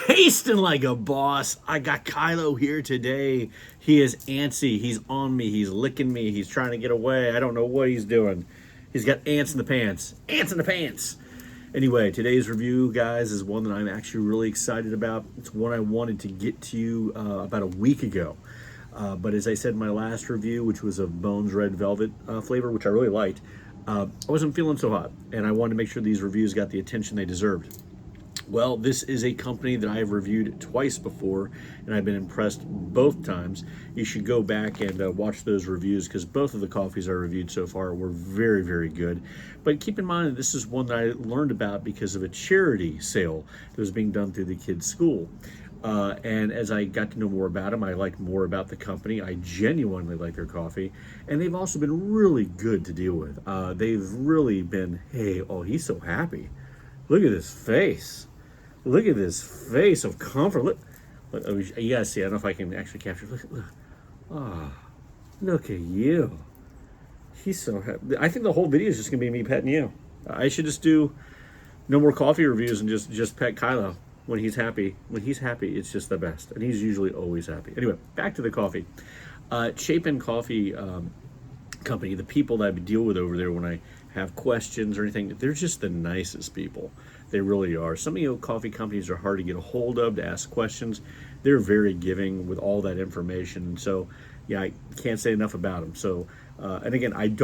Tasting like a boss. I got Kylo here today. He is antsy. He's on me. He's licking me. He's trying to get away. I don't know what he's doing. He's got ants in the pants. Ants in the pants. Anyway, today's review, guys, is one that I'm actually really excited about. It's one I wanted to get to you about a week ago. But as I said in my last review, which was a Bones Red Velvet flavor, which I really liked, I wasn't feeling so hot. And I wanted to make sure these reviews got the attention they deserved. Well, this is a company that I have reviewed twice before, and I've been impressed both times. You should go back and watch those reviews because both of the coffees I reviewed so far were very, very good. But keep in mind that this is one that I learned about because of a charity sale that was being done through the kids' school. And as I got to know more about them, I liked more about the company. I genuinely like their coffee. And they've also been really good to deal with. They've really been, hey, oh, he's so happy. Look at his face. Look at this face of comfort. Look, you gotta see. I don't know if I can actually capture. Look. Oh, look at you. He's so happy. I think the whole video is just gonna be me petting you. I should just do no more coffee reviews and just pet Kylo when he's happy. When he's happy, it's just the best, and he's usually always happy. Anyway, back to the coffee. Chapin Coffee Company. The people that I deal with over there when I have questions or anything, they're just the nicest people. They really are. Some of you coffee companies are hard to get a hold of to ask questions. They're very giving with all that information. So, yeah, I can't say enough about them. So, and again, I'm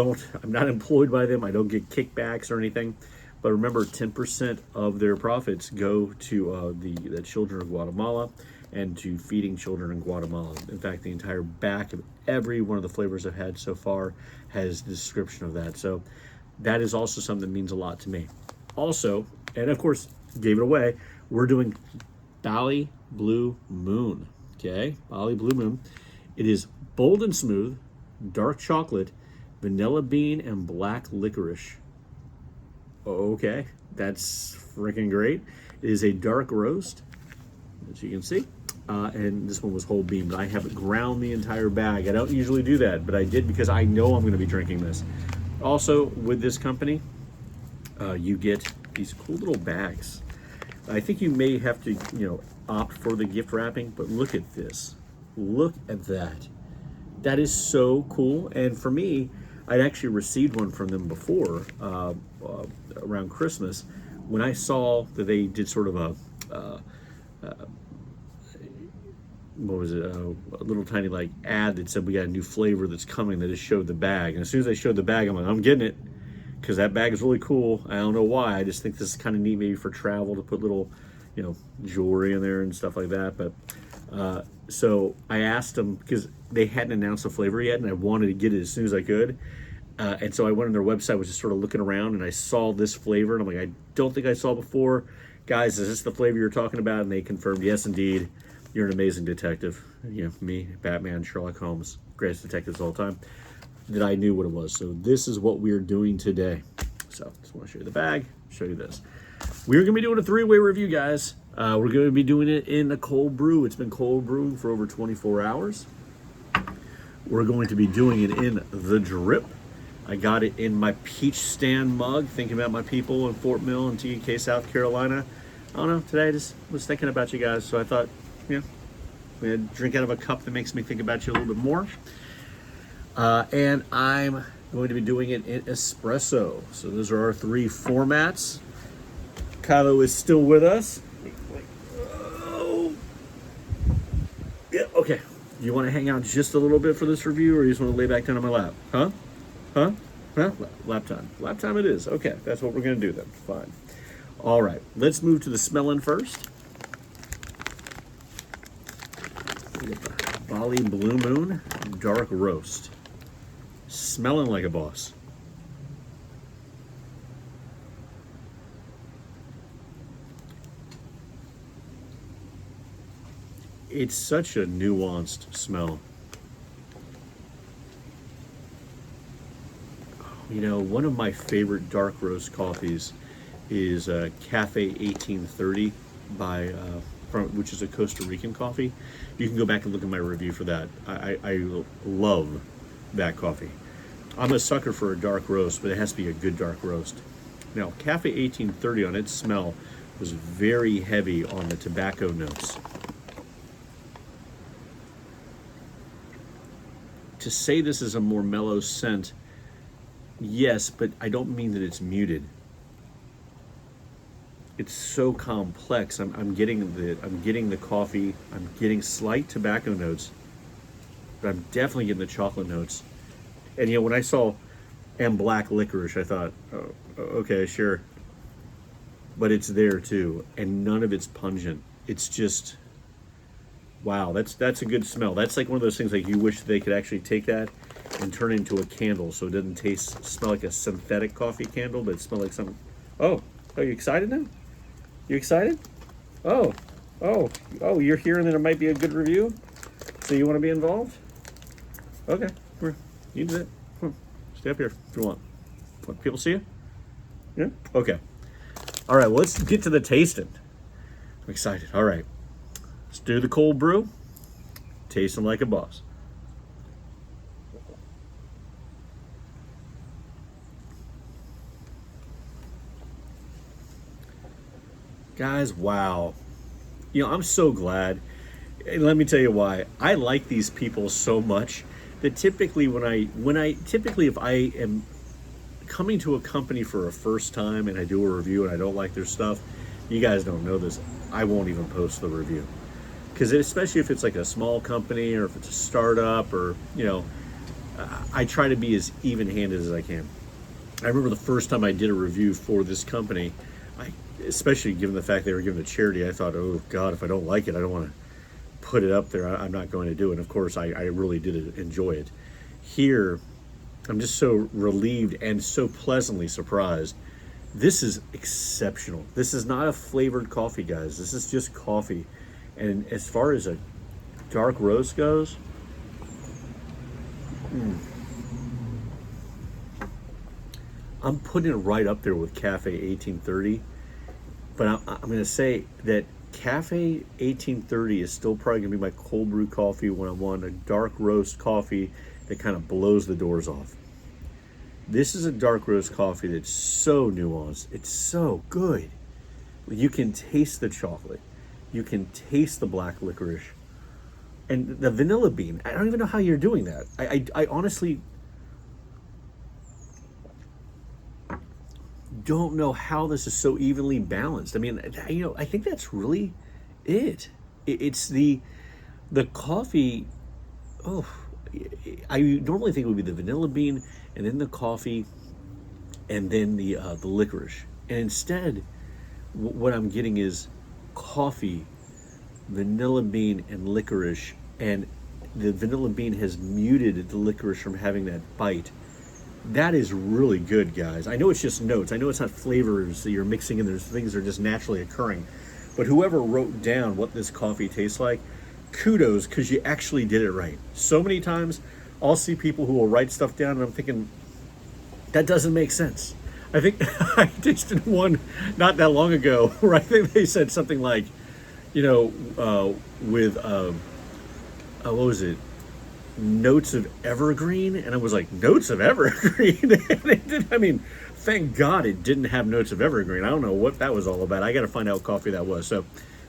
not employed by them. I don't get kickbacks or anything. But remember, 10% of their profits go to the children of Guatemala and to feeding children in Guatemala. In fact, the entire back of every one of the flavors I've had so far has a description of that. So that is also something that means a lot to me. Also, and of course, gave it away, we're doing Bali Blue Moon, okay? Bali Blue Moon. It is bold and smooth, dark chocolate, vanilla bean, and black licorice. Okay, that's freaking great. It is a dark roast, as you can see. And this one was whole bean, but I have it ground the entire bag. I don't usually do that, but I did because I know I'm going to be drinking this. Also, with this company, you get these cool little bags. I think you may have to, opt for the gift wrapping, but look at this. Look at that. That is so cool. And for me, I'd actually received one from them before, around Christmas, when I saw that they did sort of a little tiny ad that said we got a new flavor that's coming. That just showed the bag, and as soon as they showed the bag, I'm like, I'm getting it, because that bag is really cool. I don't know why. I just think this is kind of neat, maybe for travel, to put little, jewelry in there and stuff like that. But so I asked them because they hadn't announced the flavor yet, and I wanted to get it as soon as I could. And so I went on their website, was just sort of looking around, and I saw this flavor, and I'm like, I don't think I saw before. Guys, is this the flavor you're talking about? And they confirmed, yes, indeed. You're an amazing detective. Me, Batman, Sherlock Holmes, greatest detectives of all time. That I knew what it was. So this is what we're doing today. So just want to show you the bag, show you this. We're going to be doing a three-way review, guys. We're going to be doing it in a cold brew. It's been cold brewing for over 24 hours. We're going to be doing it in the drip. I got it in my peach stand mug, thinking about my people in Fort Mill and TK, South Carolina. I don't know, today I just was thinking about you guys, so I thought, we had drink out of a cup that makes me think about you a little bit more. And I'm going to be doing it in espresso. So those are our three formats. Kylo is still with us. Oh. Yeah, okay. You want to hang out just a little bit for this review, or you just want to lay back down on my lap? Huh? Lap time. Lap time it is. Okay, that's what we're going to do then. Fine. All right, let's move to the smelling first. Bali Blue Moon Dark Roast. Smelling like a boss. It's such a nuanced smell. One of my favorite dark roast coffees is Cafe 1830 which is a Costa Rican coffee. You can go back and look at my review for that. I love that coffee. I'm a sucker for a dark roast, but it has to be a good dark roast. Now, Cafe 1830 on its smell was very heavy on the tobacco notes. To say this is a more mellow scent, yes, but I don't mean that it's muted. It's so complex. I'm getting the coffee. I'm getting slight tobacco notes, but I'm definitely getting the chocolate notes. And you know, when I saw "and black licorice," I thought, oh, okay, sure. But it's there too, and none of it's pungent. It's just, wow. That's a good smell. That's like one of those things like you wish they could actually take that and turn it into a candle, so it doesn't smell like a synthetic coffee candle, but it smell like some. Oh, are you excited now? You excited? Oh, oh, you're hearing that it might be a good review? So you want to be involved? Okay, come here. You do it. Come on. Stay up here if you want. Want people see you? Yeah? Okay. All right, well, let's get to the tasting. I'm excited. All right. Let's do the cold brew. Tasting like a boss. Guys, wow. You know, I'm so glad. And let me tell you why. I like these people so much that typically typically if I am coming to a company for a first time and I do a review and I don't like their stuff, you guys don't know this, I won't even post the review. Because especially if it's like a small company or if it's a startup or, you know, I try to be as even-handed as I can. I remember the first time I did a review for this company, especially given the fact they were giving a charity, I thought, oh God, if I don't like it, I don't want to put it up there. I'm not going to do it. And of course, I really did enjoy it. Here, I'm just so relieved and so pleasantly surprised. This is exceptional. This is not a flavored coffee, guys. This is just coffee. And as far as a dark roast goes, I'm putting it right up there with Cafe 1830. But I'm going to say that Cafe 1830 is still probably going to be my cold brew coffee when I want a dark roast coffee that kind of blows the doors off. This is a dark roast coffee that's so nuanced. It's so good. You can taste the chocolate. You can taste the black licorice. And the vanilla bean. I don't even know how you're doing that. I honestly don't know how this is so evenly balanced. I mean, you know, I think that's really it. It's the coffee. Oh, I normally think it would be the vanilla bean and then the coffee and then the licorice. And instead, what I'm getting is coffee, vanilla bean, and licorice. And the vanilla bean has muted the licorice from having that bite. That is really good, guys. I know it's just notes. I know it's not flavors that you're mixing in. There's things that are just naturally occurring. But whoever wrote down what this coffee tastes like, kudos, because you actually did it right. So many times I'll see people who will write stuff down and I'm thinking, that doesn't make sense. I think I tasted one not that long ago where I think they said something like, you know, with, what was it? Notes of evergreen, and I was like, notes of evergreen? And it did, I mean, thank God it didn't have notes of evergreen. I don't know what that was all about. I got to find out what coffee that was. So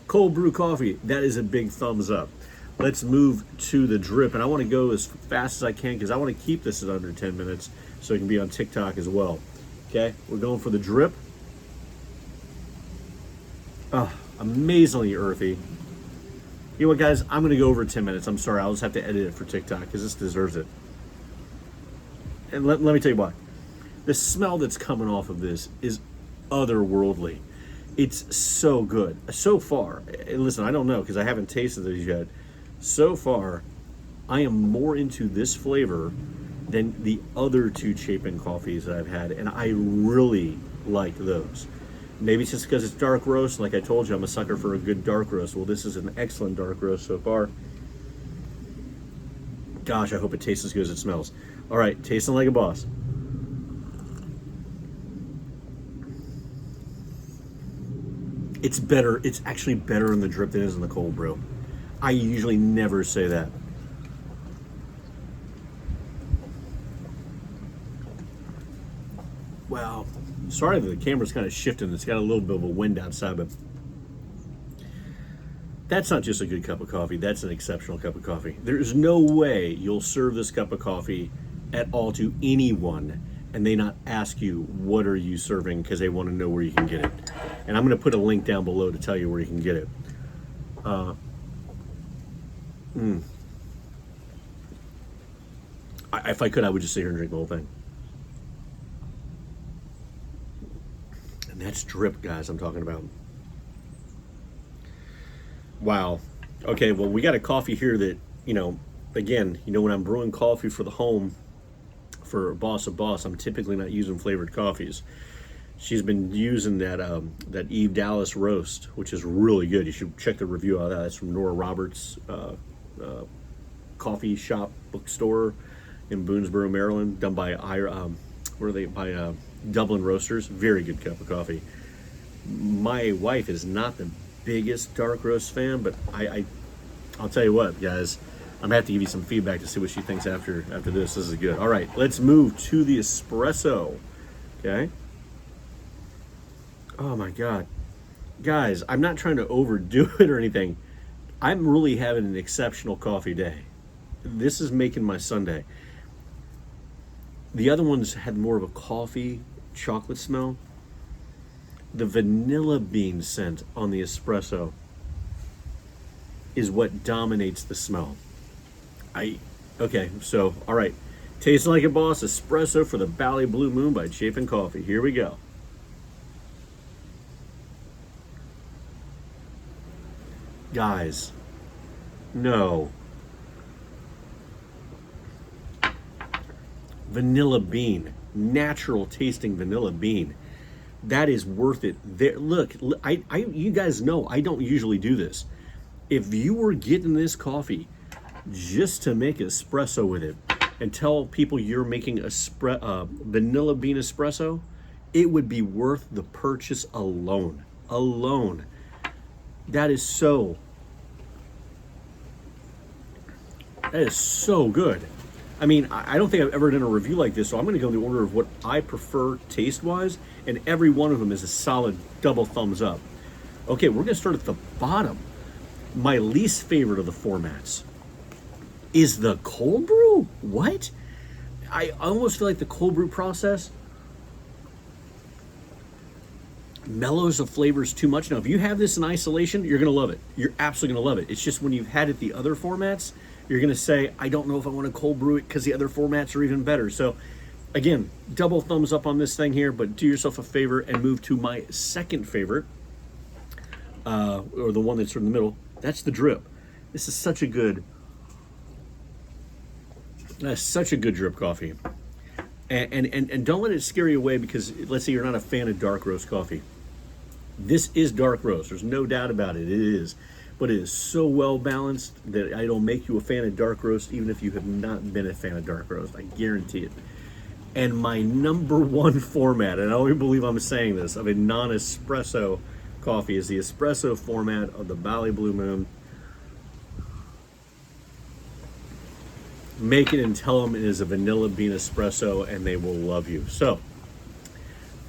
cold brew coffee, that is a big thumbs up. Let's move to the drip, and I want to go as fast as I can because I want to keep this at under 10 minutes so it can be on TikTok as well. Okay, we're going for the drip. Oh, amazingly earthy. You know what, guys? I'm going to go over 10 minutes. I'm sorry. I'll just have to edit it for TikTok because this deserves it. And let me tell you why. The smell that's coming off of this is otherworldly. It's so good. So far, and listen, I don't know because I haven't tasted these yet. So far, I am more into this flavor than the other two Chapin coffees that I've had, and I really like those. Maybe it's just because it's dark roast. Like I told you, I'm a sucker for a good dark roast. Well, this is an excellent dark roast so far. Gosh, I hope it tastes as good as it smells. All right, tasting like a boss. It's better. It's actually better in the drip than it is in the cold brew. I usually never say that. Wow. Sorry that the camera's kind of shifting. It's got a little bit of a wind outside, but that's not just a good cup of coffee. That's an exceptional cup of coffee. There's no way you'll serve this cup of coffee at all to anyone and they not ask you, what are you serving? Because they want to know where you can get it. And I'm going to put a link down below to tell you where you can get it. If I could, I would just sit here and drink the whole thing. And that's drip, guys, I'm talking about. Wow. Okay, well, we got a coffee here that, again, when I'm brewing coffee for the home, for Boss of Boss, I'm typically not using flavored coffees. She's been using that Eve Dallas roast, which is really good. You should check the review out of that. That's from Nora Roberts' coffee shop bookstore in Boonesboro, Maryland, done by Dublin Roasters. Very good cup of coffee. My wife is not the biggest dark roast fan, but I'll tell you what, guys, I'm gonna have to give you some feedback to see what she thinks after this. This is good. All right, let's move to the espresso. Okay. Oh my God, guys, I'm not trying to overdo it or anything. I'm really having an exceptional coffee day. This is making my Sunday. The other ones had more of a coffee chocolate smell. The vanilla bean scent on the espresso is what dominates the smell. Okay, so, all right. Tasting like a boss, espresso for the Bali Blue Moon by Chapin Coffee. Here we go. Guys, no. Vanilla bean, natural tasting vanilla bean. That is worth it. There, look, you guys know I don't usually do this. If you were getting this coffee just to make espresso with it and tell people you're making vanilla bean espresso, it would be worth the purchase alone. That is so good. I mean, I don't think I've ever done a review like this, so I'm going to go in the order of what I prefer taste-wise, and every one of them is a solid double thumbs up. Okay, we're going to start at the bottom. My least favorite of the formats is the cold brew. What? I almost feel like the cold brew process mellows the flavors too much. Now, if you have this in isolation, you're going to love it. You're absolutely going to love it. It's just when you've had it the other formats, you're going to say, I don't know if I want to cold brew it because the other formats are even better. So, again, double thumbs up on this thing here, but do yourself a favor and move to my second favorite, or the one that's in the middle. That's the drip. This is such a good drip coffee. And don't let it scare you away because, let's say you're not a fan of dark roast coffee. This is dark roast. There's no doubt about it. It is. But it is so well balanced that it'll make you a fan of dark roast even if you have not been a fan of dark roast. I guarantee it. And my number one format, and I don't even believe I'm saying this, of a non-espresso coffee is the espresso format of the Bali Blue Moon. Make it and tell them it is a vanilla bean espresso and they will love you. So,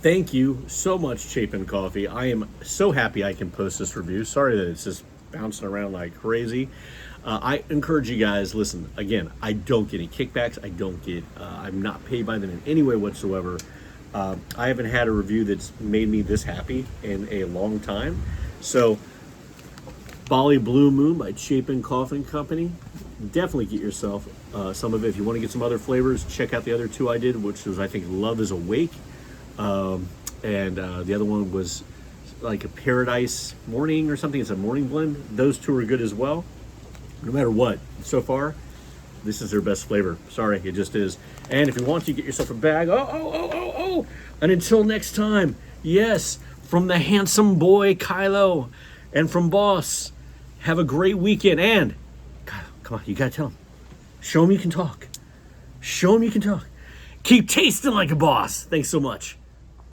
thank you so much, Chapin Coffee. I am so happy I can post this review. Sorry that it's just bouncing around like crazy. I encourage you guys, listen, again, I don't get any kickbacks. I'm not paid by them in any way whatsoever. I haven't had a review that's made me this happy in a long time. So, Bali Blue Moon by Chapin Coffee Company. Definitely get yourself some of it. If you want to get some other flavors, check out the other two I did, which was, I think, Love is Awake. And the other one was like a Paradise Morning or something. It's a morning blend. Those two are good as well. No matter what, so far, this is their best flavor. Sorry, it just is. And if you want to, get yourself a bag. Oh. And until next time, yes, from the handsome boy, Kylo, and from Boss, have a great weekend. And, Kylo, come on, you got to tell him. Show him you can talk. Keep tasting like a boss. Thanks so much.